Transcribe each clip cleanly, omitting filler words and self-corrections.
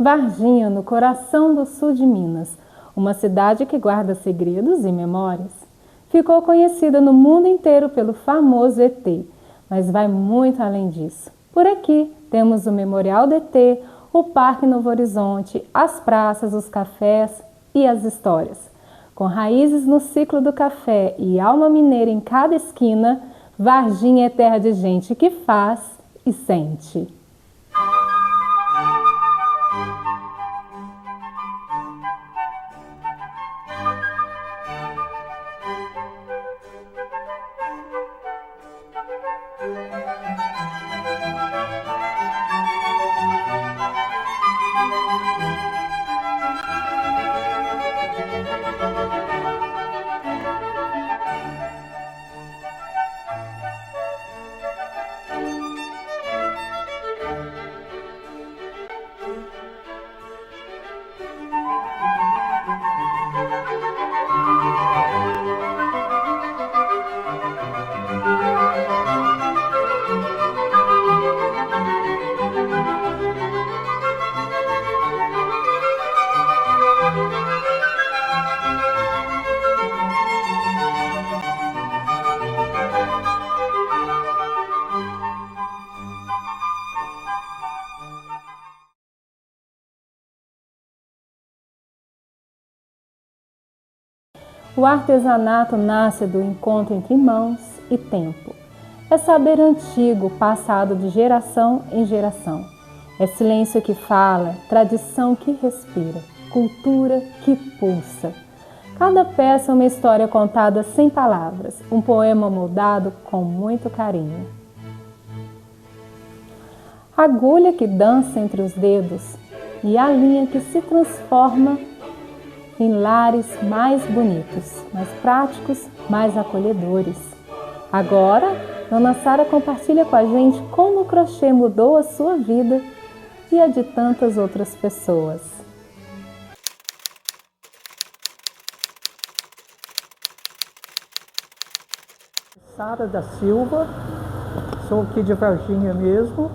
Varginha, no coração do sul de Minas, uma cidade que guarda segredos e memórias. Ficou conhecida no mundo inteiro pelo famoso ET, mas vai muito além disso. Por aqui temos o Memorial do ET, o Parque Novo Horizonte, as praças, os cafés e as histórias. Com raízes no ciclo do café e alma mineira em cada esquina, Varginha é terra de gente que faz e sente. O artesanato nasce do encontro entre mãos e tempo. É saber antigo, passado de geração em geração. É silêncio que fala, tradição que respira, cultura que pulsa. Cada peça é uma história contada sem palavras, um poema moldado com muito carinho. A agulha que dança entre os dedos e a linha que se transforma em lares mais bonitos, mais práticos, mais acolhedores. Agora, Dona Sara compartilha com a gente como o crochê mudou a sua vida e a de tantas outras pessoas. Sara da Silva, sou aqui de Varginha mesmo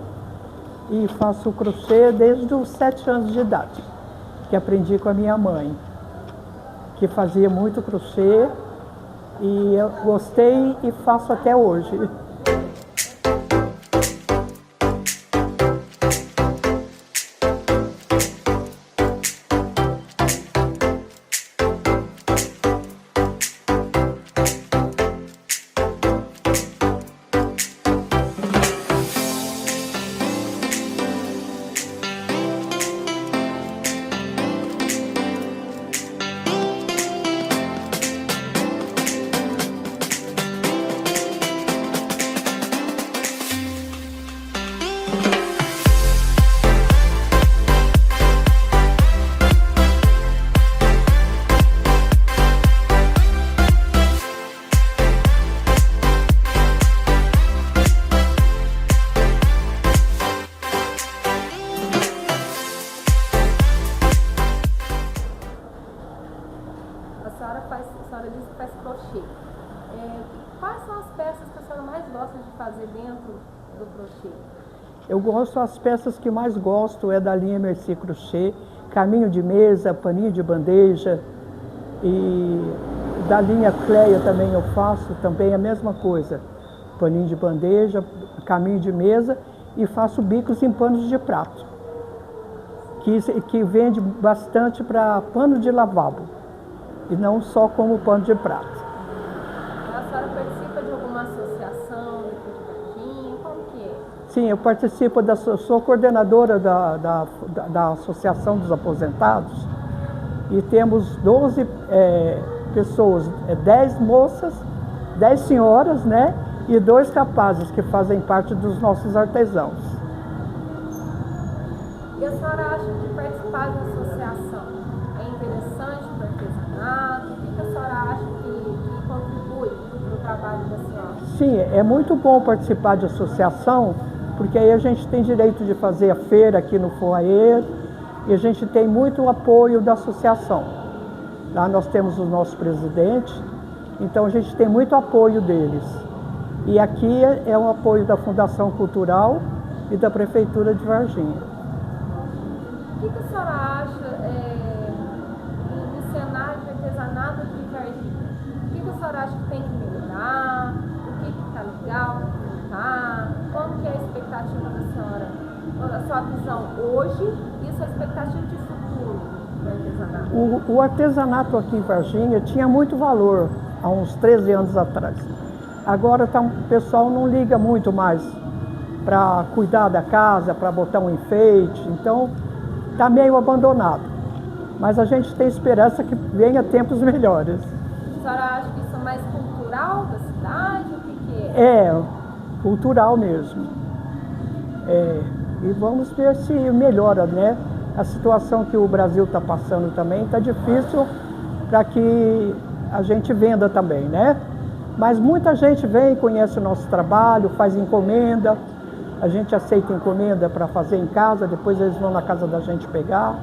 e faço crochê desde os 7 anos de idade, que aprendi com a minha mãe, que fazia muito crochê e eu gostei e faço até hoje. A senhora disse que faz crochê. Quais são as peças que a senhora mais gosta de fazer dentro do crochê? Eu gosto, as peças que mais gosto é da linha Merci Crochê, caminho de mesa, paninho de bandeja, e da linha Cleia também eu faço também a mesma coisa, paninho de bandeja, caminho de mesa, e faço bicos em panos de prato, que vende bastante para pano de lavabo, e não só como pano de prato. A senhora participa de alguma associação aqui de Varginha? Como que é? Sim, eu participo, sou coordenadora da Associação dos Aposentados, e temos 12 pessoas, 10 moças, 10 senhoras, né? E 2 rapazes que fazem parte dos nossos artesãos. E a senhora acha que participar da associação é interessante para o artesanato? O que a senhora acha que contribui para o trabalho da senhora? Sim, é muito bom participar de associação, porque aí a gente tem direito de fazer a feira aqui no foyer e a gente tem muito apoio da associação. Lá nós temos o nosso presidente, então a gente tem muito apoio deles. E aqui é um apoio da Fundação Cultural e da Prefeitura de Varginha. E que a senhora acha no cenário de artesanato aqui em Varginha? O que a senhora acha que tem que melhorar? O que está legal? O que não está? Como que é a expectativa da senhora? A sua visão hoje e a sua expectativa de futuro do artesanato? O artesanato aqui em Varginha tinha muito valor há uns 13 anos atrás. Agora o pessoal não liga muito mais para cuidar da casa, para botar um enfeite, então está meio abandonado. Mas a gente tem esperança que venha tempos melhores. A senhora acha que isso é mais cultural da cidade? O que é? É, cultural mesmo. E vamos ver se melhora, né? A situação que o Brasil está passando também está difícil para que a gente venda também, né? Mas muita gente vem, conhece o nosso trabalho, faz encomenda, a gente aceita encomenda para fazer em casa, depois eles vão na casa da gente pegar.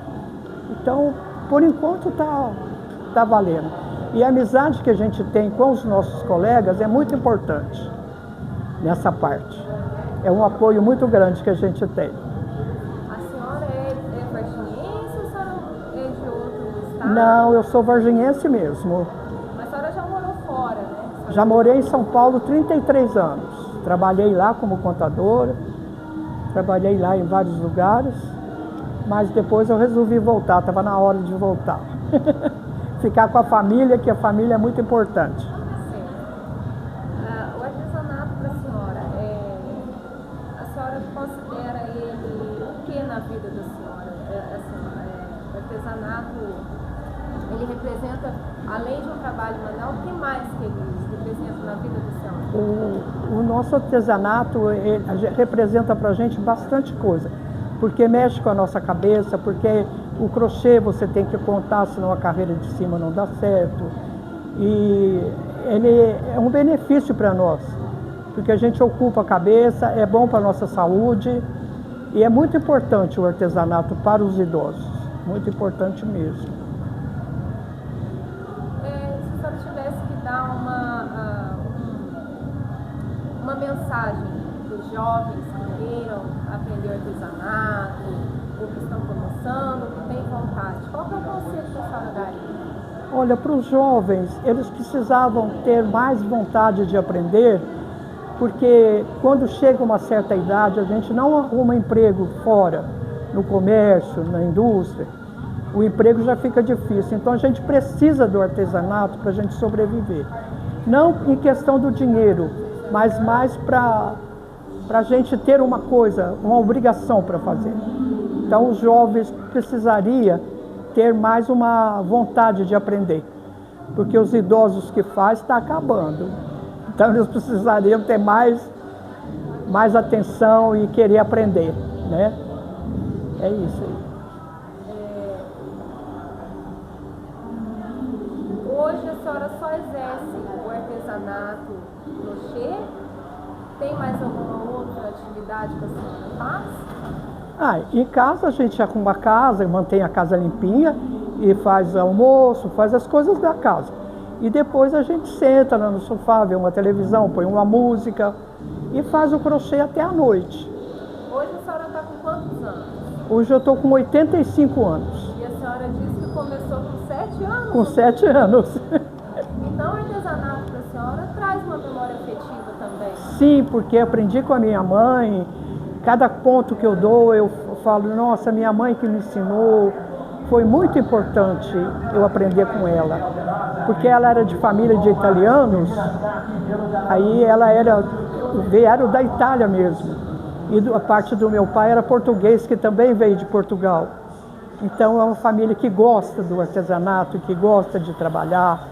Então, por enquanto tá valendo. E a amizade que a gente tem com os nossos colegas é muito importante nessa parte. É um apoio muito grande que a gente tem. A senhora é varginhense ou a senhora é de outro estado? Não, eu sou varginhense mesmo. Mas a senhora já morou fora, né? Já morei em São Paulo 33 anos. Trabalhei lá como contadora, trabalhei lá em vários lugares, mas depois eu resolvi voltar, estava na hora de voltar. Ficar com a família, que a família é muito importante. O artesanato para a senhora considera ele o que na vida da senhora? O artesanato, ele representa, além de um trabalho manual, o que mais que ele representa na vida da senhora? O nosso artesanato representa para a gente bastante coisa, porque mexe com a nossa cabeça, porque o crochê você tem que contar, senão a carreira de cima não dá certo. E ele é um benefício para nós, porque a gente ocupa a cabeça, é bom para a nossa saúde e é muito importante o artesanato para os idosos, muito importante mesmo. Se a senhora tivesse que dar uma mensagem para os jovens que queiram aprender artesanato, ou que estão começando, que têm vontade, qual que é o conselho que a senhora daria? Olha, para os jovens, eles precisavam ter mais vontade de aprender, porque quando chega uma certa idade, a gente não arruma emprego fora, no comércio, na indústria, o emprego já fica difícil. Então a gente precisa do artesanato para a gente sobreviver. Não em questão do dinheiro, mas mais para a gente ter uma coisa, uma obrigação para fazer. Então os jovens precisariam ter mais uma vontade de aprender, porque os idosos que faz está acabando. Então eles precisariam ter mais atenção e querer aprender, né? É isso aí. Hoje a senhora só exerce o artesanato crochê? Tem mais alguma outra atividade que a senhora faz? Em casa a gente arruma a casa, mantém a casa limpinha e faz almoço, faz as coisas da casa. E depois a gente senta lá no sofá, vê uma televisão, põe uma música e faz o crochê até a noite. Hoje a senhora está com quantos anos? Hoje eu estou com 85 anos. E a senhora disse que começou com 7 anos? Com 7 anos. Então o artesanato para a senhora traz uma memória afetiva também? Sim, porque aprendi com a minha mãe. Cada ponto que eu dou, eu falo, nossa, minha mãe que me ensinou. Foi muito importante eu aprender com ela, porque ela era de família de italianos, aí vieram da Itália mesmo, e a parte do meu pai era português, que também veio de Portugal. Então é uma família que gosta do artesanato, que gosta de trabalhar.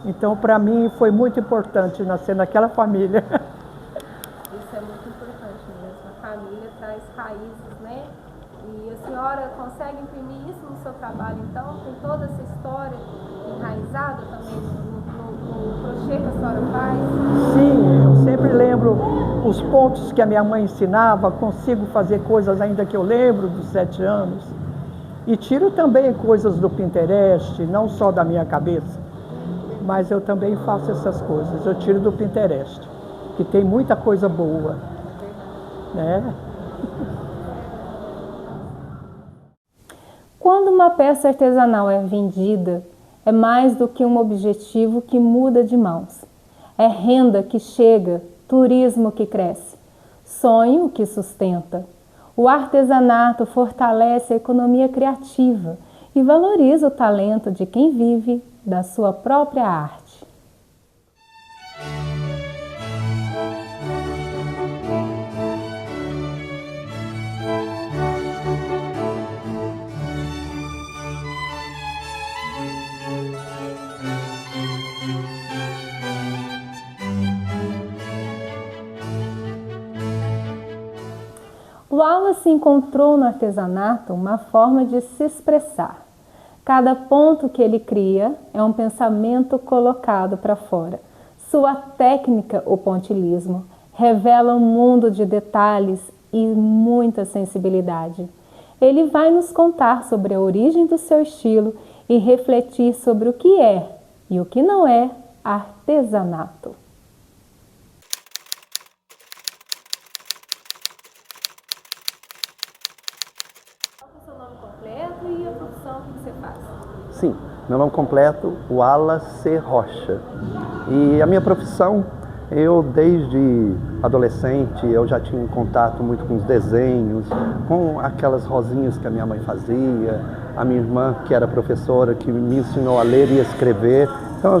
Então para mim foi muito importante nascer naquela família. Isso é muito importante mesmo, a família traz raízes, né? E a senhora consegue imprimir isso no seu trabalho, então? Tem toda essa história enraizada também no crochê que a senhora faz? Sim, eu sempre lembro os pontos que a minha mãe ensinava, consigo fazer coisas ainda que eu lembro dos 7 anos. E tiro também coisas do Pinterest, não só da minha cabeça, mas eu também faço essas coisas. Eu tiro do Pinterest, que tem muita coisa boa, né? Quando uma peça artesanal é vendida, é mais do que um objetivo que muda de mãos. É renda que chega, turismo que cresce, sonho que sustenta. O artesanato fortalece a economia criativa e valoriza o talento de quem vive da sua própria arte. Wallace encontrou no artesanato uma forma de se expressar. Cada ponto que ele cria é um pensamento colocado para fora. Sua técnica, o pontilhismo, revela um mundo de detalhes e muita sensibilidade. Ele vai nos contar sobre a origem do seu estilo e refletir sobre o que é e o que não é artesanato. Qual é o seu nome completo e a profissão que você faz? Sim, meu nome completo, Wallace Rocha. E a minha profissão, eu desde adolescente, eu já tinha um contato muito com os desenhos, com aquelas rosinhas que a minha mãe fazia, a minha irmã, que era professora, que me ensinou a ler e escrever. Então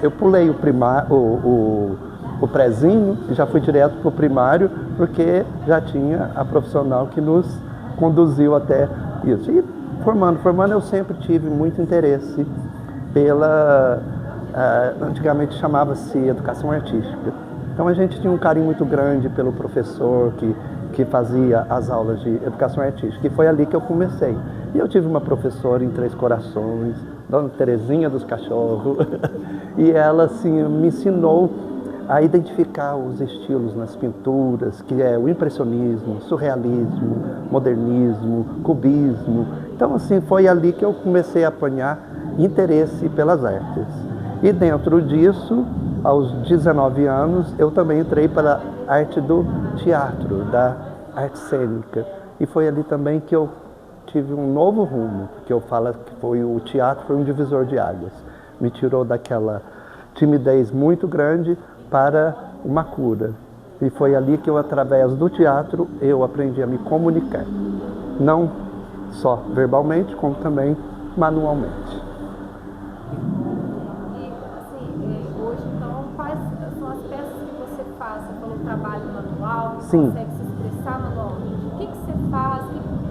eu pulei o prezinho e já fui direto para o primário, porque já tinha a profissional que nos conduziu até isso. E formando, eu sempre tive muito interesse pela, antigamente chamava-se educação artística. Então a gente tinha um carinho muito grande pelo professor que fazia as aulas de educação artística. E foi ali que eu comecei. E eu tive uma professora em Três Corações, Dona Terezinha dos Cachorros, e ela assim, me ensinou a identificar os estilos nas pinturas, que é o impressionismo, surrealismo, modernismo, cubismo. Então, assim, foi ali que eu comecei a apanhar interesse pelas artes. E dentro disso, aos 19 anos, eu também entrei para a arte do teatro, da arte cênica. E foi ali também que eu tive um novo rumo, que eu falo que o teatro foi um divisor de águas. Me tirou daquela timidez muito grande para uma cura. E foi ali que eu, através do teatro, eu aprendi a me comunicar. Não só verbalmente, como também manualmente. E, assim, hoje, então, quais são as peças que você faz? Você falou trabalho manual, você Sim. consegue se expressar manualmente. O que você faz?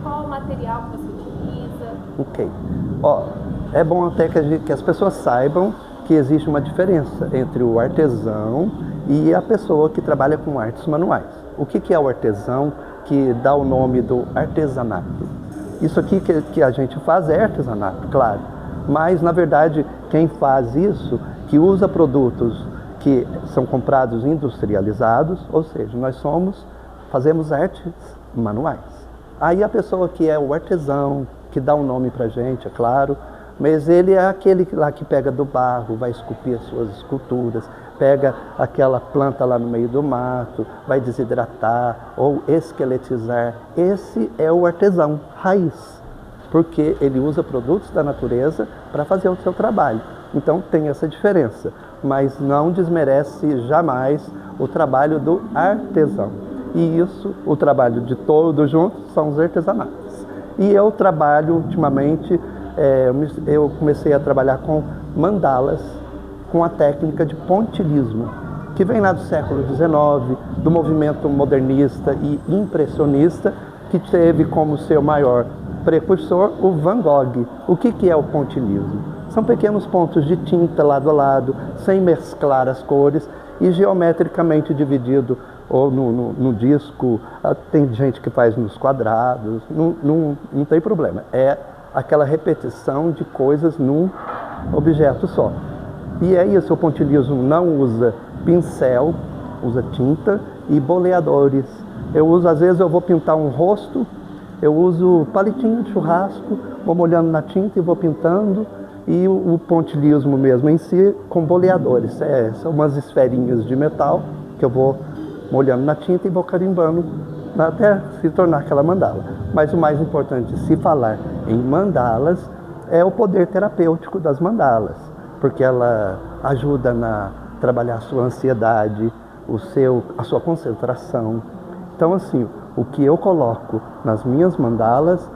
Qual o material que você utiliza? Ok. É bom até que as pessoas saibam que existe uma diferença entre o artesão e a pessoa que trabalha com artes manuais. O que é o artesão que dá o nome do artesanato? Isso aqui que a gente faz é artesanato, claro, mas na verdade quem faz isso, que usa produtos que são comprados industrializados, ou seja, fazemos artes manuais. Aí a pessoa que é o artesão, que dá um nome pra gente, é claro, mas ele é aquele lá que pega do barro, vai esculpir as suas esculturas, pega aquela planta lá no meio do mato, vai desidratar ou esqueletizar. Esse é o artesão raiz, porque ele usa produtos da natureza para fazer o seu trabalho. Então tem essa diferença, mas não desmerece jamais o trabalho do artesão. E isso, o trabalho de todos juntos, são os artesanatos. E eu trabalho ultimamente, eu comecei a trabalhar com mandalas, com a técnica de pontilhismo, que vem lá do século XIX, do movimento modernista e impressionista, que teve como seu maior precursor o Van Gogh. O que é o pontilhismo? São pequenos pontos de tinta lado a lado, sem mesclar as cores e geometricamente dividido ou no disco. Tem gente que faz nos quadrados, não tem problema. É aquela repetição de coisas num objeto só. E é isso, o pontilhismo não usa pincel, usa tinta e boleadores. Às vezes eu vou pintar um rosto, eu uso palitinho de churrasco, vou molhando na tinta e vou pintando. E o pontilhismo mesmo em si, com boleadores. São umas esferinhas de metal que eu vou molhando na tinta e vou carimbando até se tornar aquela mandala. Mas o mais importante, se falar em mandalas, é o poder terapêutico das mandalas, porque ela ajuda a trabalhar a sua ansiedade, a sua concentração. Então, assim, o que eu coloco nas minhas mandalas,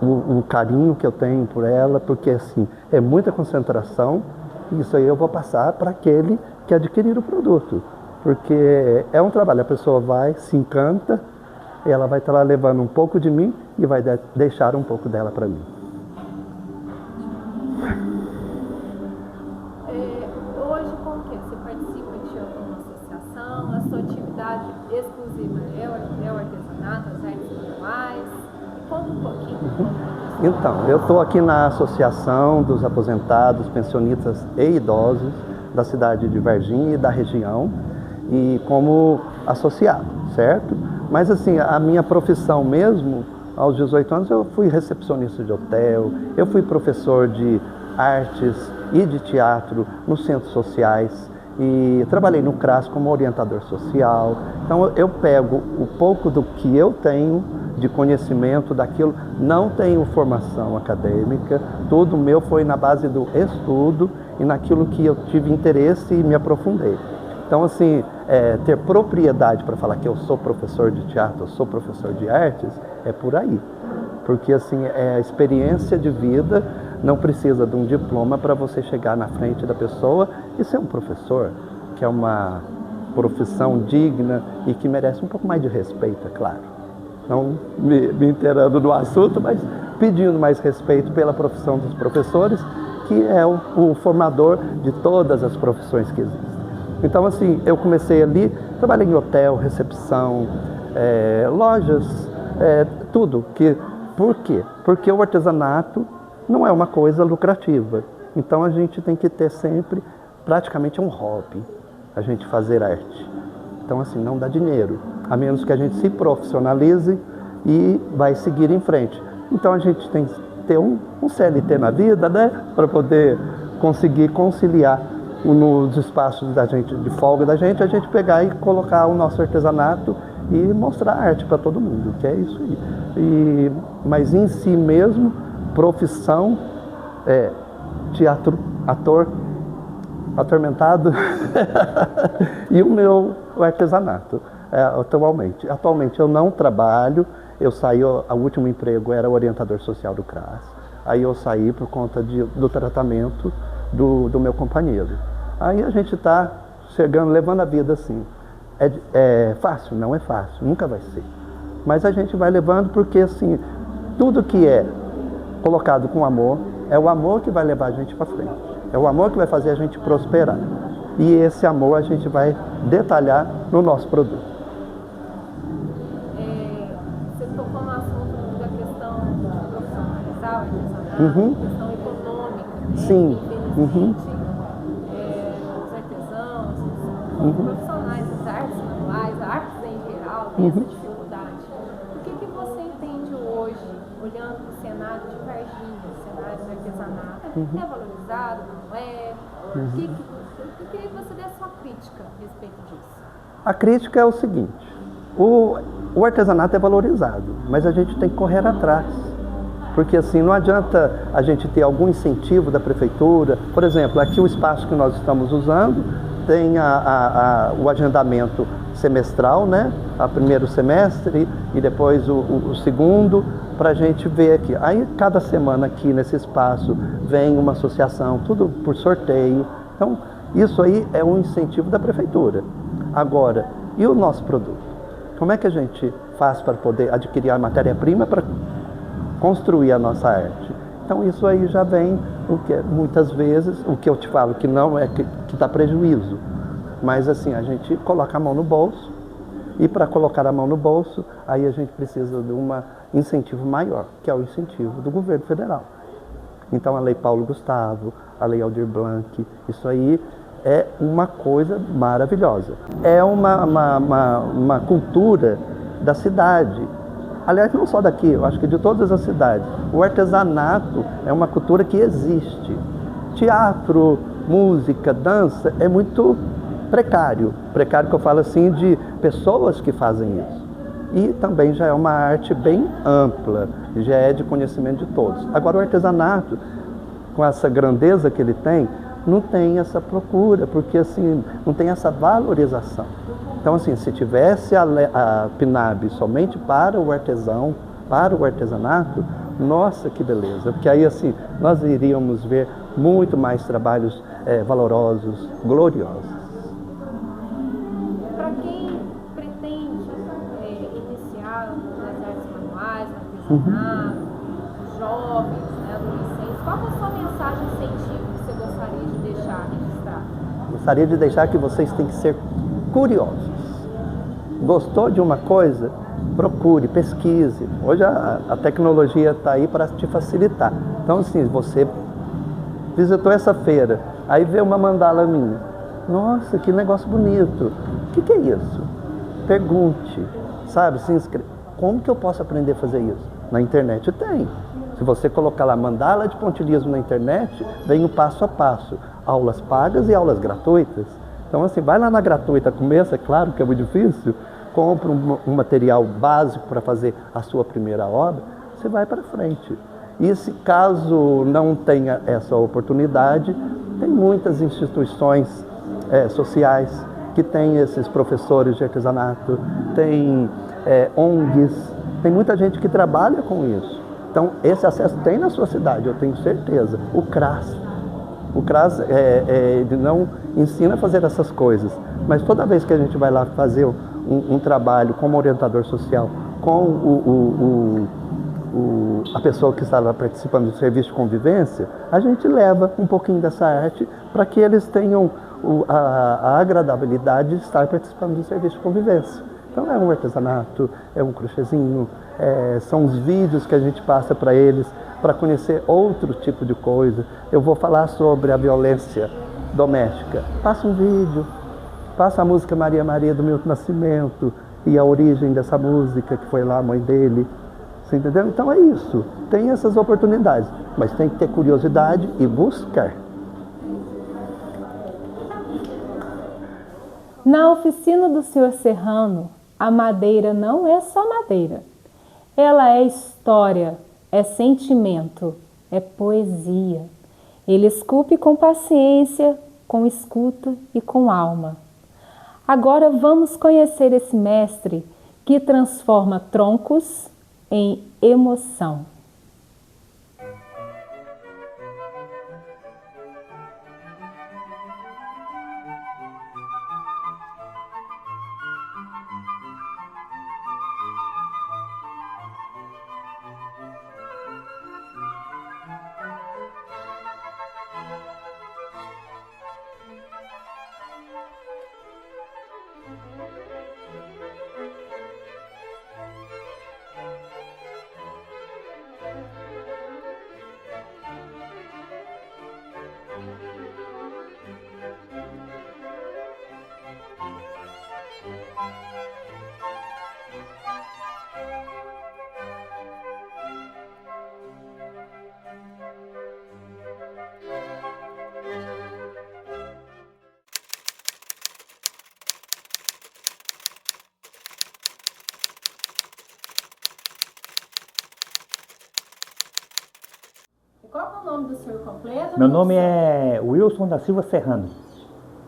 o carinho que eu tenho por ela, porque assim, é muita concentração, isso aí eu vou passar para aquele que adquirir o produto. Porque é um trabalho, a pessoa vai, se encanta, ela vai estar lá levando um pouco de mim e vai deixar um pouco dela para mim. Hoje, como que é? Você participa de alguma associação? A sua atividade exclusiva é o artesanato, as artes manuais? Conta um pouquinho. Então, eu estou aqui na Associação dos Aposentados, Pensionistas e Idosos da cidade de Varginha e da região, e como associado, certo? Mas assim, a minha profissão mesmo, aos 18 anos, eu fui recepcionista de hotel, eu fui professor de artes e de teatro nos centros sociais e trabalhei no CRAS como orientador social. Então eu pego o pouco do que eu tenho de conhecimento daquilo, não tenho formação acadêmica, tudo meu foi na base do estudo e naquilo que eu tive interesse e me aprofundei. Então, assim, ter propriedade para falar que eu sou professor de teatro, eu sou professor de artes, é por aí. Porque, assim, é a experiência de vida, não precisa de um diploma para você chegar na frente da pessoa e ser um professor, que é uma profissão digna e que merece um pouco mais de respeito, é claro. Não me inteirando do assunto, mas pedindo mais respeito pela profissão dos professores, que é o formador de todas as profissões que existem. Então, assim, eu comecei ali, trabalhei em hotel, recepção, lojas, tudo. Por quê? Porque o artesanato não é uma coisa lucrativa. Então, a gente tem que ter sempre, praticamente um hobby, a gente fazer arte. Então, assim, não dá dinheiro, a menos que a gente se profissionalize e vai seguir em frente. Então, a gente tem que ter um CLT na vida, né, para poder conseguir conciliar nos espaços da gente, de folga da gente, a gente pegar e colocar o nosso artesanato e mostrar a arte para todo mundo, que é isso aí. Mas em si mesmo, profissão, teatro, ator, atormentado e o artesanato, atualmente. Atualmente eu não trabalho, eu saí, o último emprego era orientador social do CRAS, aí eu saí por conta do tratamento do meu companheiro. Aí a gente está chegando, levando a vida assim. É fácil? Não é fácil, nunca vai ser. Mas a gente vai levando porque assim, tudo que é colocado com amor, é o amor que vai levar a gente para frente. É o amor que vai fazer a gente prosperar. E esse amor a gente vai detalhar no nosso produto. Você tocou no assunto da questão de profissionalizar o artesanato, questão econômica, né? Sim. Os artesãos, os profissionais das artes manuais, artes em geral, têm essa dificuldade. O que você entende hoje, olhando para o cenário de Varginha, o cenário do artesanato? É valorizado, não é? Eu queria que você desse sua crítica a respeito disso. A crítica é o seguinte, o artesanato é valorizado, mas a gente tem que correr atrás. Porque assim, não adianta a gente ter algum incentivo da prefeitura. Por exemplo, aqui o espaço que nós estamos usando tem o agendamento semestral, né? O primeiro semestre e depois o segundo, para a gente ver aqui. Aí cada semana aqui nesse espaço vem uma associação, tudo por sorteio. Então, isso aí é um incentivo da prefeitura. Agora, e o nosso produto? Como é que a gente faz para poder adquirir a matéria-prima para construir a nossa arte? Então isso aí já vem, muitas vezes, o que eu te falo que não é que dá prejuízo, mas assim, a gente coloca a mão no bolso, e para colocar a mão no bolso, aí a gente precisa de um incentivo maior, que é o incentivo do governo federal. Então a Lei Paulo Gustavo, a Lei Aldir Blanc, isso aí é uma coisa maravilhosa. É uma cultura da cidade. Aliás, não só daqui, eu acho que de todas as cidades. O artesanato é uma cultura que existe. Teatro, música, dança é muito precário. Precário que eu falo assim de pessoas que fazem isso. e também já é uma arte bem ampla, já é de conhecimento de todos. Agora o artesanato, com essa grandeza que ele tem, não tem essa procura, porque assim, não tem essa valorização. Então assim, se tivesse a PNAB somente para o artesão, para o artesanato, nossa, que beleza, porque aí assim, nós iríamos ver muito mais trabalhos valorosos, gloriosos. Para quem pretende iniciar nas artes manuais, no artesanato, jovens, né, adolescentes, qual é a sua mensagem incentivo que você gostaria de deixar registrada? Gostaria de deixar que vocês têm que ser curiosos. Gostou de uma coisa? Procure, pesquise. Hoje a tecnologia está aí para te facilitar. Então, assim, você visitou essa feira, aí vê uma mandala minha. Nossa, que negócio bonito. O que é isso? Pergunte, sabe? Se inscreva. Como que eu posso aprender a fazer isso? Na internet tem. Se você colocar lá mandala de pontilhismo na internet, vem o passo a passo. Aulas pagas e aulas gratuitas. Então, assim, vai lá na gratuita, começa, é claro que é muito difícil, compra um material básico para fazer a sua primeira obra, você vai para frente. E se caso não tenha essa oportunidade, tem muitas instituições sociais que têm esses professores de artesanato, tem ONGs, tem muita gente que trabalha com isso. Então, esse acesso tem na sua cidade, eu tenho certeza. O CRAS ele não ensina a fazer essas coisas, mas toda vez que a gente vai lá fazer um trabalho como orientador social, com a pessoa que está lá participando do serviço de convivência, a gente leva um pouquinho dessa arte para que eles tenham a agradabilidade de estar participando do serviço de convivência. Então é um artesanato, é um crochêzinho, são os vídeos que a gente passa para eles, para conhecer outro tipo de coisa. Eu vou falar sobre a violência doméstica. Passa um vídeo, passa a música Maria Maria do Milton Nascimento e a origem dessa música, que foi lá a mãe dele. Você entendeu? Então é isso. Tem essas oportunidades, mas tem que ter curiosidade e buscar. Na oficina do Sr. Serrano, a madeira não é só madeira. Ela é história, é sentimento, é poesia. Ele esculpe com paciência, com escuta e com alma. Agora vamos conhecer esse mestre que transforma troncos em emoção. Qual é o nome do senhor completo? Meu nome é Wilson da Silva Serrano.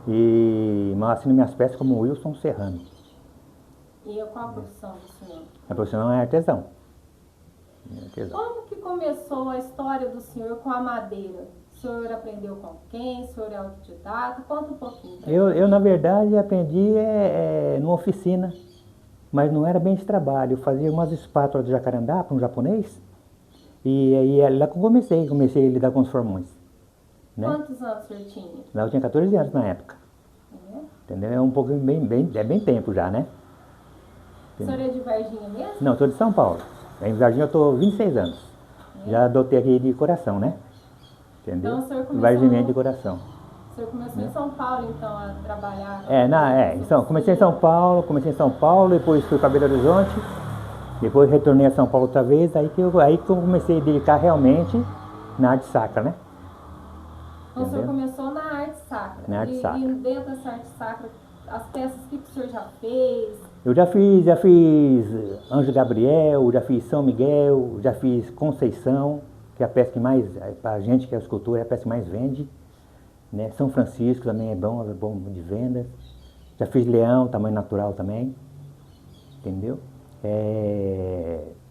E eu assino minhas peças como Wilson Serrano. E qual a profissão do senhor? A profissão é artesão. Como que começou a história do senhor com a madeira? O senhor aprendeu com quem? O senhor é autodidata? Conta um pouquinho. Eu na verdade, aprendi numa oficina, mas não era bem de trabalho. Eu fazia umas espátulas de jacarandá para um japonês. E aí lá que eu comecei a lidar com os formões. Né? Quantos anos o senhor tinha? Lá eu tinha 14 anos na época. Entendeu? É um pouco bem tempo já, né? O senhor é de Varginha mesmo? Não, eu sou de São Paulo. Em Varginha eu estou 26 anos. Já adotei aqui de coração, né? Entendeu? Então o senhor começou... Varginha de coração. O senhor começou em São Paulo, então, a trabalhar? Comecei em São Paulo, depois fui para Belo Horizonte, depois retornei a São Paulo outra vez, aí que eu comecei a dedicar realmente na arte sacra, né? Então o senhor começou na arte sacra. Na arte sacra. E dentro dessa arte sacra, as peças que o senhor já fez, Eu já fiz Anjo Gabriel, já fiz São Miguel, já fiz Conceição, que é a peça que mais, para a gente que é escultor, é a peça que mais vende. Né? São Francisco também é bom de vendas. Já fiz Leão, tamanho natural também. Entendeu?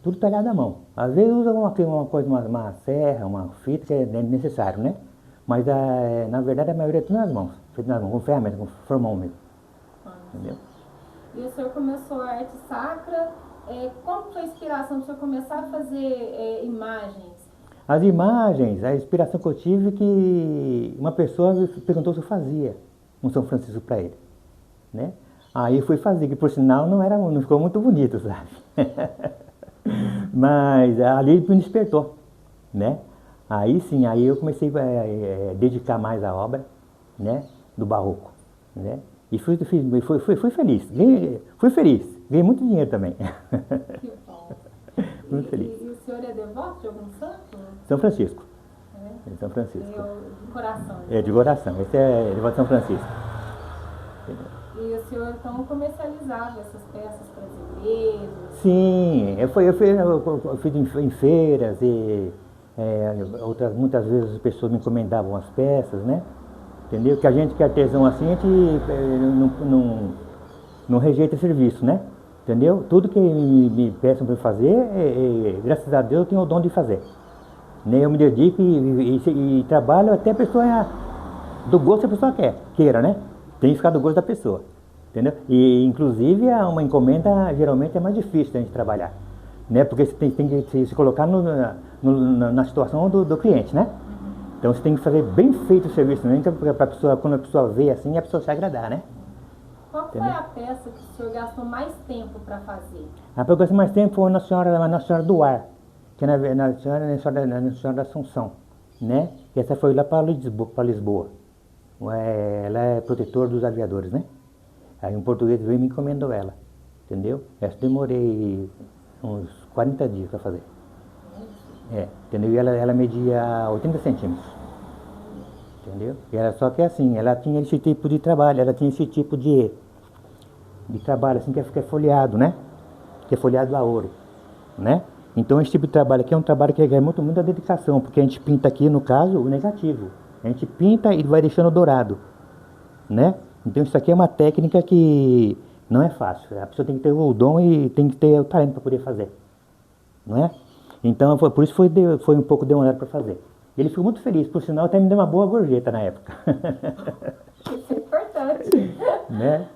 Tudo talhado à mão. Às vezes usa uma coisa, uma serra, uma fita, que é necessário, né? Mas na verdade a maioria é tudo nas mãos. Feito nas mãos, com ferramenta, com formão mesmo. Entendeu? E o senhor começou a arte sacra, como foi a inspiração para o senhor começar a fazer imagens? As imagens, a inspiração que eu tive que uma pessoa me perguntou se eu fazia um São Francisco para ele, né? Aí eu fui fazer, que por sinal não ficou muito bonito, sabe? Mas ali me despertou, né? Aí sim, aí eu comecei a dedicar mais à obra, né? Do barroco, né? E fui feliz, fui feliz, ganhei muito dinheiro também. Que bom. Muito feliz. E o senhor é devoto de algum santo? São Francisco. É? São Francisco. De coração. É, de coração. Esse é devoto de São Francisco. E o senhor então comercializava essas peças para as igrejas? Sim, eu fiz em feiras e muitas vezes as pessoas me encomendavam as peças, né? Entendeu? Que a gente que é artesão assim, a gente não rejeita serviço, né? Entendeu? Tudo que me peçam para fazer, graças a Deus eu tenho o dom de fazer. Né? Eu me dedico e trabalho até a pessoa, do gosto que a pessoa queira, né? Tem que ficar do gosto da pessoa, entendeu? E inclusive uma encomenda geralmente é mais difícil da gente trabalhar, né? Porque você tem que se colocar na situação do cliente, né? Então você tem que fazer bem feito o serviço, né? Para a pessoa, quando a pessoa vê assim, a pessoa se agradar, né? Qual foi a peça que o senhor gastou mais tempo para fazer? A que eu gastei mais tempo foi Nossa Senhora do Ar, que é Nossa Senhora da Assunção, né? E essa foi lá para Lisboa. Ela é protetora dos aviadores, né? Aí um português veio e me encomendou ela, entendeu? Essa demorei uns 40 dias para fazer. Entendeu? E ela media 80 centímetros, entendeu? Só que assim, ela tinha esse tipo de trabalho, ela tinha esse tipo de trabalho assim que é folheado, né? Que é folheado a ouro, né? Então esse tipo de trabalho aqui é um trabalho que requer muita dedicação, porque a gente pinta aqui, no caso, o negativo. A gente pinta e vai deixando dourado, né? Então isso aqui é uma técnica que não é fácil. A pessoa tem que ter o dom e tem que ter o talento para poder fazer, não é? Então por isso foi um pouco demorado para fazer. Ele ficou muito feliz, por sinal até me deu uma boa gorjeta na época. Isso é importante. Né?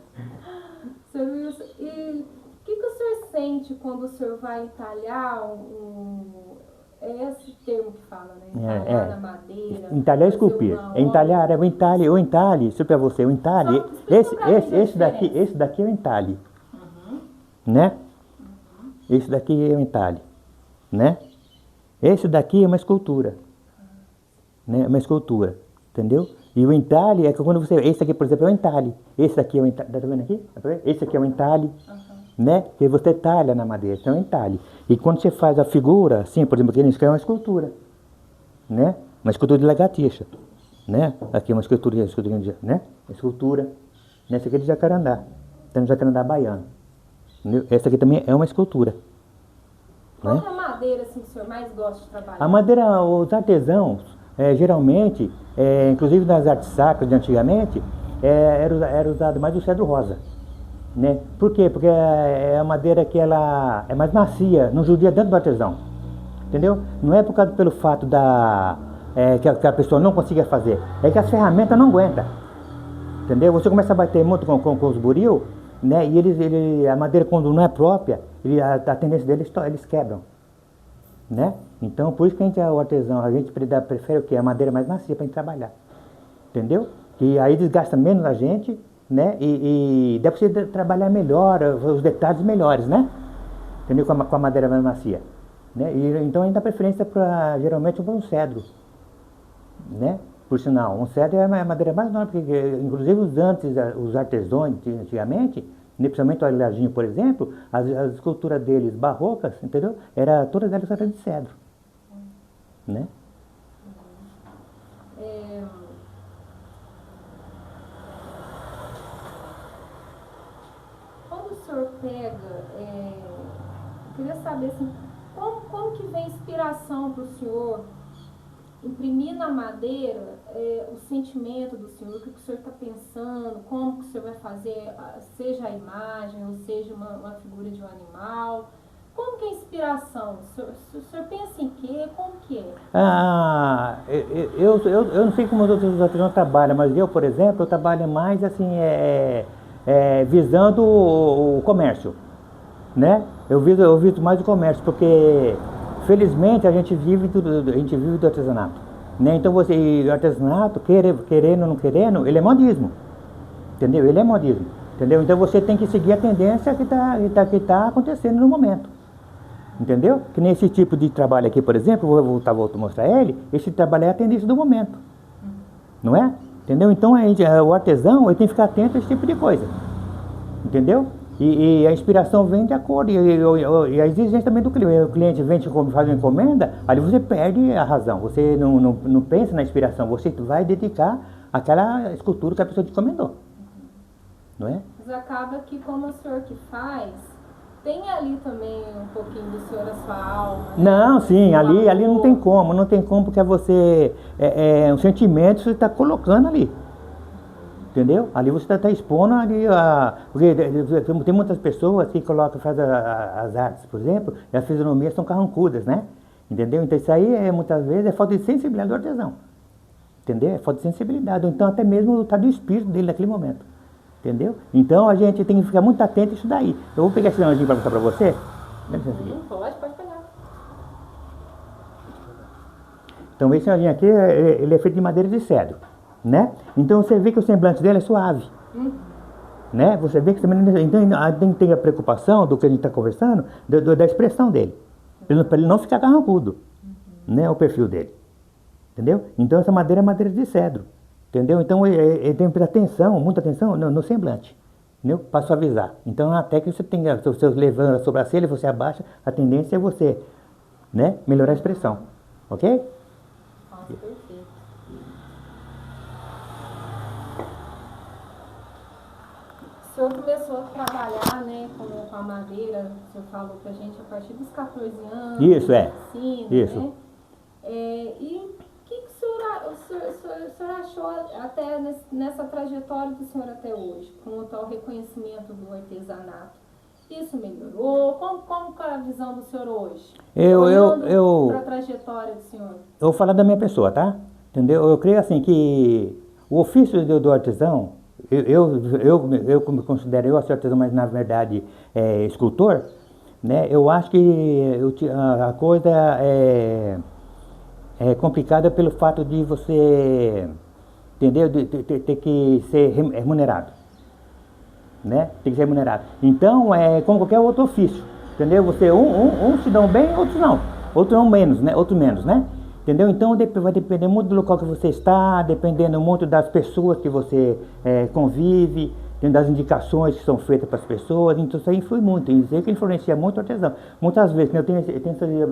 Seu Wilson, e o que o senhor sente quando o senhor vai entalhar é esse termo que fala, né? Entalhar na madeira. Entalhar e esculpir. Entalhar o entalhe, isso para você, o entalhe. Esse daqui é o entalhe. Né? Esse daqui é o entalhe. Né? Esse daqui é uma escultura. Né? Uma escultura. Entendeu? E o entalhe é que quando você. Esse aqui, por exemplo, é o entalhe. Esse aqui é o entalhe. Tá vendo aqui? Esse aqui é o entalhe. Né? Que você talha na madeira, então é um entalhe. E quando você faz a figura, assim, por exemplo, aqui é uma escultura, né? Uma escultura de lagartixa, né? Aqui é uma escultura, né? Escultura, né? Essa aqui é de jacarandá, tem um jacarandá baiano. Entendeu? Essa aqui também é uma escultura. Qual é a madeira assim, que o senhor mais gosta de trabalhar? A madeira, os artesãos, geralmente, inclusive nas artes sacras de antigamente, era usado mais o cedro rosa. Né? Por quê? Porque é a madeira que ela é mais macia, não judia dentro do artesão, entendeu? Não é pelo fato que a pessoa não consiga fazer, é que as ferramentas não aguentam, entendeu? Você começa a bater muito com os buril, né? E a madeira quando não é própria, a tendência deles eles quebram, né? Então por isso que o artesão, a gente prefere o quê? A madeira mais macia para a gente trabalhar, entendeu? E aí desgasta menos a gente, né? E dá para você trabalhar melhor, os detalhes melhores, né? Entendeu? Com a madeira mais macia, né? E então a gente dá preferência geralmente para um cedro, né? Por sinal, um cedro é a madeira mais nobre, porque inclusive os artesãos antigamente, principalmente o Arilajinho, por exemplo, as esculturas deles barrocas, entendeu? Todas elas eram de cedro, né? Quando o senhor pega, eu queria saber assim, como que vem inspiração para o senhor imprimir na madeira o sentimento do senhor, o que o senhor está pensando, como que o senhor vai fazer, seja a imagem ou seja uma figura de um animal. Como que é a inspiração? O senhor pensa em quê? Como que é? Eu não sei como os outros artesãos trabalham, mas eu, por exemplo, eu trabalho mais assim, visando o comércio, né? Eu viso mais o comércio, porque felizmente a gente vive do artesanato, né? Então o artesanato, querendo ou não querendo, ele é modismo, entendeu? Ele é modismo, entendeu? Então você tem que seguir a tendência que tá acontecendo no momento. Entendeu? Que nesse tipo de trabalho aqui, por exemplo, vou voltar a mostrar ele, esse trabalho é a tendência do momento. Não é? Entendeu? Então o artesão ele tem que ficar atento a esse tipo de coisa. Entendeu? E a inspiração vem de acordo. E a exigência também do cliente. O cliente vem fazer uma encomenda, ali você perde a razão. Você não pensa na inspiração, você vai dedicar àquela escultura que a pessoa te encomendou. Não é? Mas acaba que como o senhor que faz, tem ali também um pouquinho do senhor, a sua alma? Não, sim, ali não tem como, porque você, um sentimento que você está colocando ali, entendeu? Ali você está expondo ali, porque tem muitas pessoas que fazem as artes, por exemplo, e as fisionomias são carrancudas, né? Entendeu? Então isso aí, muitas vezes, é falta de sensibilidade do artesão, entendeu? É falta de sensibilidade, ou então até mesmo do espírito dele naquele momento. Entendeu? Então a gente tem que ficar muito atento a isso daí. Eu vou pegar esse anjinho para mostrar para você. Dá licença aqui. Pode pegar. Então esse anjinho aqui, ele é feito de madeira de cedro, né? Então você vê que o semblante dele é suave. Né? Você vê que então tem que ter a preocupação do que a gente está conversando, da expressão dele. Para ele não ficar carrancudo, né? O perfil dele. Entendeu? Então essa madeira é madeira de cedro. Entendeu? Então, tem que prestar atenção, muita atenção no semblante, entendeu? Para suavizar. Então, até que você tenha, se você levanta a sobrancelha, você abaixa, a tendência é você, né? Melhorar a expressão, ok? Nossa, perfeito. O senhor começou a trabalhar, né, com a madeira, o senhor falou pra gente, a partir dos 14 anos. Isso, ensino, isso. Né? E o que o senhor achou até nessa trajetória do senhor até hoje, com o tal reconhecimento do artesanato? Isso melhorou? Como é a visão do senhor hoje? Para a trajetória do senhor. Eu vou falar da minha pessoa, tá? Entendeu? Eu creio assim que o ofício do artesão, eu me considero, eu sou artesão, mas na verdade escultor, né? Eu acho que a coisa é complicada pelo fato de você, entendeu? De ter que ser remunerado, né? Tem que ser remunerado. Então, como qualquer outro ofício, entendeu? Você, uns se dão bem, outros não. Outros não menos, né? Outros menos, né? Entendeu? Então, vai depender muito do local que você está, dependendo muito das pessoas que você convive, das indicações que são feitas para as pessoas. Então, isso aí influi muito. Isso aí que influencia muito o artesão. Muitas vezes, eu tenho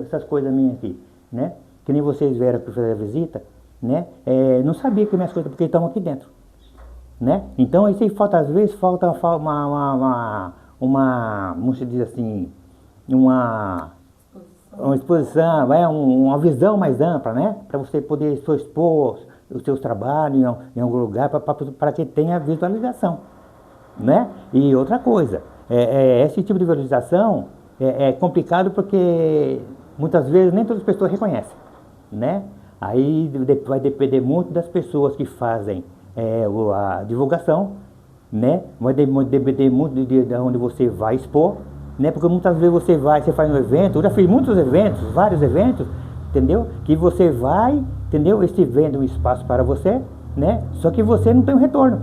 essas coisas minhas aqui, né? Que nem vocês vieram para fazer a visita, né? Não sabia que minhas coisas, porque estão aqui dentro, né? Então, isso aí às vezes falta uma, como se diz assim, uma exposição, uma visão mais ampla, né? Para você poder expor os seus trabalhos em algum lugar, para que tenha visualização, né? E outra coisa, esse tipo de visualização é complicado porque muitas vezes nem todas as pessoas reconhecem, né? Aí vai depender muito das pessoas que fazem a divulgação, né? Vai depender muito de onde você vai expor, né? Porque muitas vezes você faz um evento, eu já fiz muitos eventos, vários eventos, entendeu? Que você vai, entendeu? Eles te vendem um espaço para você, né? Só que você não tem um retorno,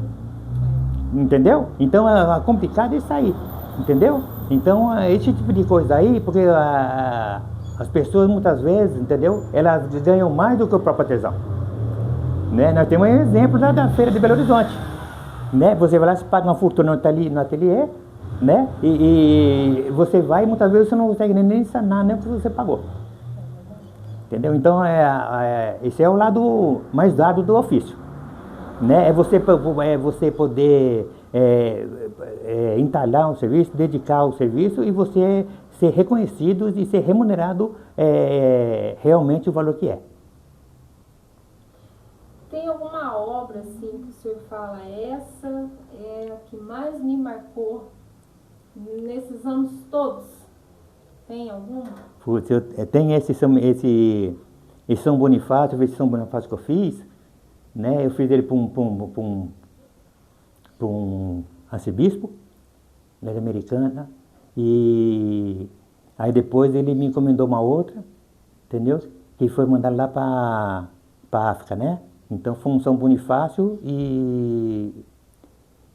entendeu? Então, complicado é isso aí, entendeu? Então, esse tipo de coisa aí, porque as pessoas muitas vezes, entendeu? Elas ganham mais do que o próprio artesão, né? Nós temos um exemplo da Feira de Belo Horizonte, né? Você vai lá, você paga uma fortuna no ateliê, né? E você vai e muitas vezes você não consegue nem sanar nem o que você pagou, entendeu? Então, esse é o lado mais árduo do ofício, né? É você poder entalhar um serviço, dedicar o serviço e você ser reconhecido e ser remunerado realmente o valor que é. Tem alguma obra assim que o senhor fala, essa é a que mais me marcou nesses anos todos? Tem alguma? Putz, tem esse São Bonifácio, esse São Bonifácio que eu fiz, né? Eu fiz ele para um arcebispo, ele era americana, e aí depois ele me encomendou uma outra, entendeu? Que foi mandar lá para a África, né? Então foi um São Bonifácio e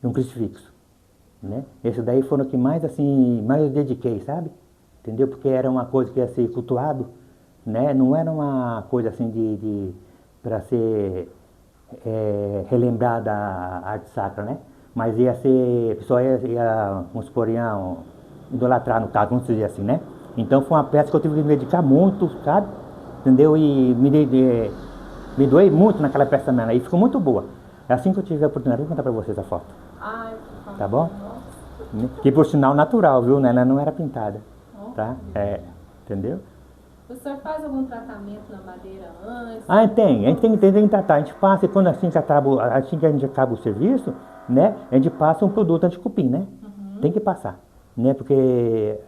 um crucifixo, né? Esse daí foram o que mais eu dediquei, sabe? Entendeu? Porque era uma coisa que ia ser cultuado, né? Não era uma coisa assim para ser relembrada a arte sacra, né? Mas ia ser, a pessoa ia vamos supor, idolatrar no caso, vamos dizer assim, né? Então foi uma peça que eu tive que me dedicar muito, sabe? Entendeu? E me doei muito naquela peça também, aí ficou muito boa. Assim que eu tiver a oportunidade, eu vou contar pra vocês a foto. Ai, tá bom? Que por sinal natural, viu? Ela não era pintada, tá? Entendeu? O senhor faz algum tratamento na madeira antes? Ah, tem. A gente tem que tratar. A gente passa, e quando assim que a gente acaba o serviço, né? A gente passa um produto anti-cupim, né? Tem que passar, né? Porque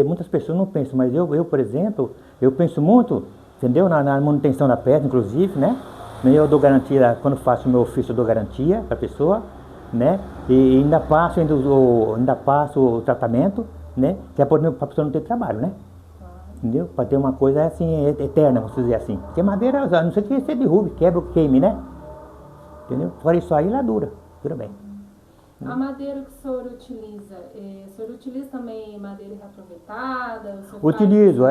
muitas pessoas não pensam, mas eu, por exemplo, eu penso muito, entendeu? Na manutenção da peça, inclusive, né? Eu dou garantia, quando faço o meu ofício, eu dou garantia para a pessoa, né? E ainda passo o tratamento, né? Que é para a pessoa não ter trabalho, né? Entendeu? Para ter uma coisa assim, eterna, vamos dizer assim. Porque madeira, a não ser que você derrube, quebra ou queime, né? Entendeu? Fora isso aí, ela dura bem. A madeira que o senhor utiliza, o senhor utiliza também madeira reaproveitada? Utilizo,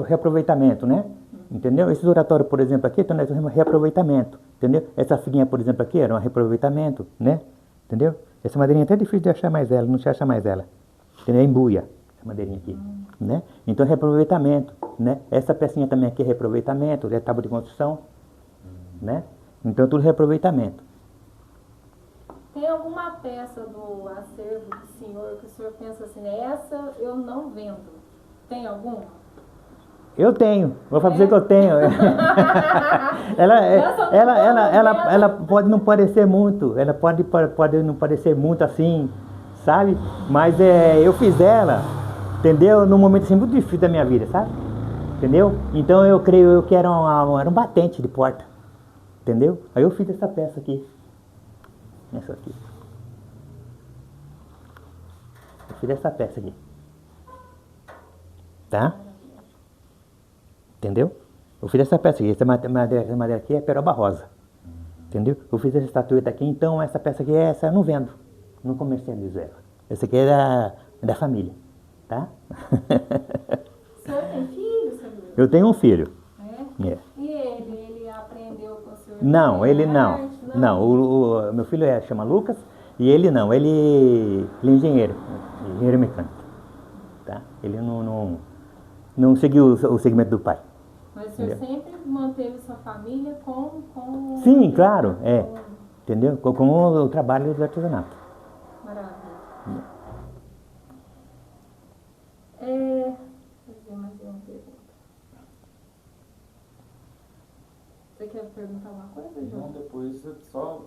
reaproveitamento, né? Entendeu? Esse oratório, por exemplo, aqui, então, é um reaproveitamento, entendeu? Essa figuinha, por exemplo, aqui, era um reaproveitamento, né? Entendeu? Essa madeirinha é até difícil de achar mais ela, não se acha mais ela. Entendeu? É embuia, essa madeirinha aqui, né? Então, reaproveitamento, né? Essa pecinha também aqui é reaproveitamento, é tábua de construção, né? Então, tudo reaproveitamento. Tem alguma peça do acervo do senhor que o senhor pensa assim, essa eu não vendo? Tem alguma? Eu tenho, vou dizer que eu tenho. ela pode não parecer muito, ela pode não parecer muito assim, sabe? Mas eu fiz ela, entendeu? Num momento assim muito difícil da minha vida, sabe? Entendeu? Então eu creio que era um batente de porta, entendeu? Aí eu fiz essa peça aqui. Essa aqui. Eu fiz essa peça aqui. Tá? Entendeu? Eu fiz essa peça aqui. Essa madeira aqui é peroba rosa. Entendeu? Eu fiz essa estatueta aqui, então essa peça aqui, essa eu não vendo. Não comercializo ela. Essa aqui é da família. Tá? O senhor tem filho, senhor? Eu tenho um filho. É? E ele aprendeu com o senhor? Não, ele não. Não, o meu filho chama Lucas e ele não, ele é engenheiro mecânico, tá? Ele não seguiu o segmento do pai. Mas o senhor sempre manteve sua família com Sim, claro, entendeu? Com o trabalho do artesanato. Maravilha. Vou fazer mais uma pergunta. Você quer perguntar alguma coisa, João? Não, depois só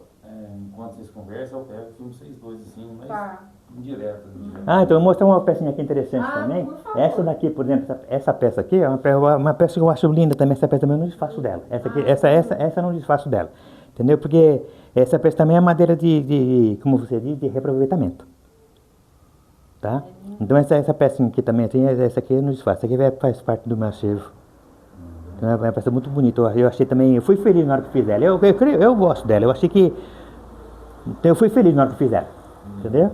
enquanto vocês conversam, eu pego filme vocês dois assim, mas Tá. indireto. Ah, então eu vou mostrar uma pecinha aqui interessante também. Por favor. Essa daqui, por exemplo, essa peça aqui é uma peça que eu acho linda também. Essa peça também eu não desfaço dela. Essa eu não desfaço dela. Entendeu? Porque essa peça também é madeira como você diz, de reaproveitamento. Tá? Então essa pecinha aqui também, essa aqui eu não desfaço. Essa aqui faz parte do meu acervo. Então, é uma peça muito bonita. Eu achei também, eu fui feliz na hora que fiz ela. Eu gosto dela. Eu achei que eu fui feliz na hora que fiz ela. Entendeu?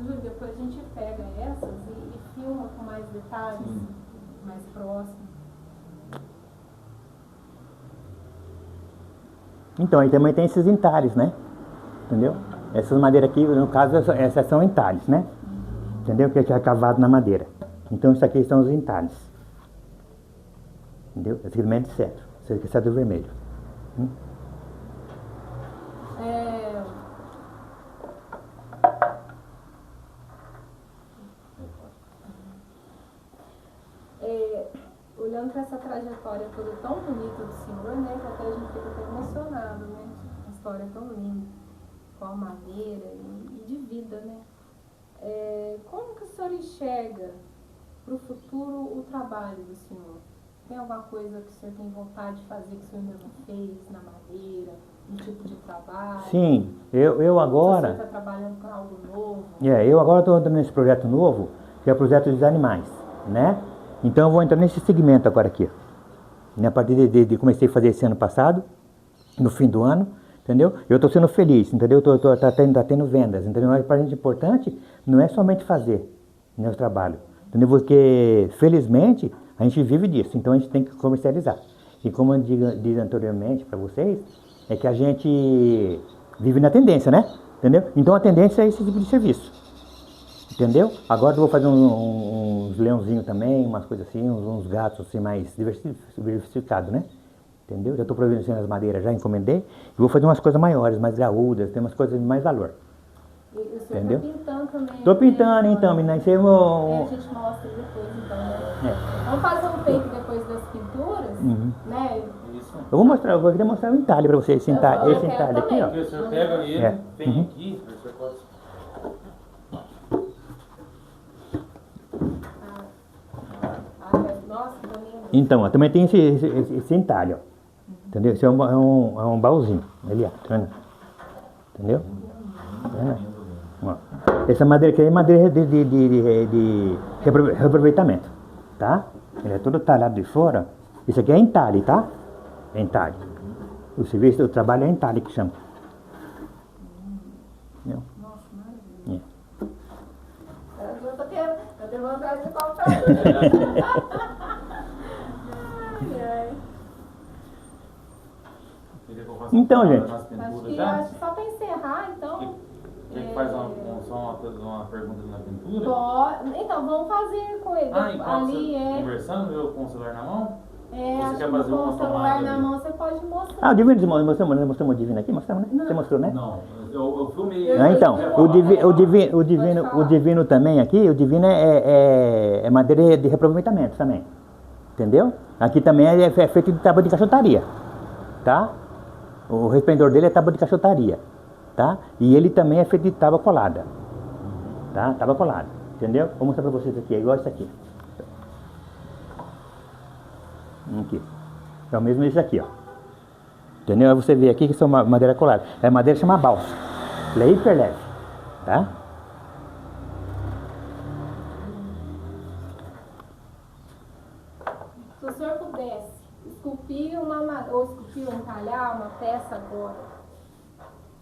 Júlio, depois a gente pega essas e filma com mais detalhes, mais próximo. Então, aí também tem esses entalhes, né? Entendeu? Essas madeiras aqui, no caso, essas são entalhes, né? Entendeu? Que é cavado na madeira. Então, isso aqui são os entalhes. Entendeu? Esse aqui também é de cedro. Esse aqui é cedro vermelho. Olhando para essa trajetória toda tão bonita do senhor, né, que até a gente fica até emocionado, né? Uma história tão linda, com a madeira e de vida, né? Como que o senhor enxerga para o futuro o trabalho do senhor? Tem alguma coisa que o senhor tem vontade de fazer que o senhor ainda não fez na madeira? Um tipo de trabalho? Sim, eu agora... O senhor está trabalhando com algo novo? Eu agora estou entrando nesse projeto novo, que é o projeto dos animais, né? Então eu vou entrar nesse segmento agora aqui. A partir de comecei a fazer esse ano passado, no fim do ano, entendeu? Eu estou sendo feliz, entendeu? Tá tendo vendas, entendeu? Mas para a gente importante não é somente fazer, né, o trabalho, entendeu? Porque felizmente a gente vive disso, então a gente tem que comercializar. E como eu disse anteriormente para vocês, é que a gente vive na tendência, né? Entendeu? Então a tendência é esse tipo de serviço. Entendeu? Agora eu vou fazer uns leãozinhos também, umas coisas assim, uns gatos assim mais diversificados, né? Entendeu? Já estou providenciando as madeiras, já encomendei. E vou fazer umas coisas maiores, mais graúdas, tem umas coisas de mais valor. E o senhor entendeu? Está pintando também? Estou pintando, né? Então, menina. Isso aí a gente mostra depois, então, né? Vamos fazer um take depois das pinturas, né? Isso. Eu vou mostrar, eu vou demonstrar o entalhe para vocês. Esse entalhe aqui, ó. O senhor pega ele, vem aqui, o senhor pode... Nossa, que bonito. Então, ó, também tem esse entalhe, ó. Entendeu? Esse é um baúzinho ali, ó. Tá vendo? Entendeu? Tá vendo? Ó. Essa madeira aqui é madeira de reaproveitamento, tá? Ele é todo talhado de fora. Isso aqui é entalhe, tá? É entalhe. O serviço, o trabalho é entalhe que chama. Entendeu? Nossa, maravilha. É. Eu tenho vontade de comprar. Então, gente. Acho que só para encerrar, então... Quer que faz uma pergunta na pintura? Pode. Então, vamos fazer com ele. Enquanto Ali você conversando, eu com o celular na mão? Você acho quer que fazer com uma o celular tomada na ali? mão você pode mostrar. Ah, o Divino, mostramos o Divino aqui? Mostramos, né? Você mostrou, né? Não, eu filmei. Então, o Divino também aqui, o Divino é madeira de reaproveitamento também. Entendeu? Aqui também é feito de tábua de caixotaria. Tá? O resplendor dele é tábua de caixotaria. Tá? E ele também é feito de tábua colada. Tá? Tábua colada. Entendeu? Vou mostrar pra vocês aqui, é igual isso aqui. Aqui. É o mesmo esse aqui, ó. Entendeu? Aí você vê aqui que são madeira colada. É madeira que chama balsa. Ela é hiper leve. Tá? Se o senhor pudesse esculpir entalhar uma peça agora,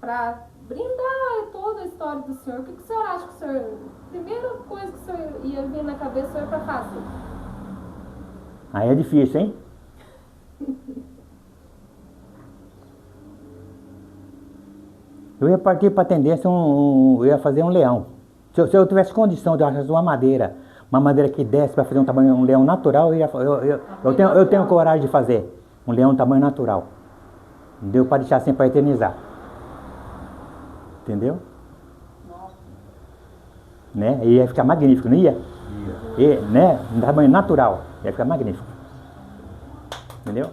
para brindar toda a história do senhor, o que o senhor acha que o senhor... Primeira coisa que o senhor ia vir na cabeça, o senhor para fazer? Aí é difícil, hein? Eu ia partir para a tendência, eu ia fazer um leão. Se eu tivesse condição de achar uma madeira que desce para fazer um leão natural, eu tenho coragem de fazer um leão tamanho natural. Deu para deixar assim para eternizar. Entendeu? Né? E ia ficar magnífico, não ia? Né? Um tamanho natural, ia ficar magnífico. Entendeu?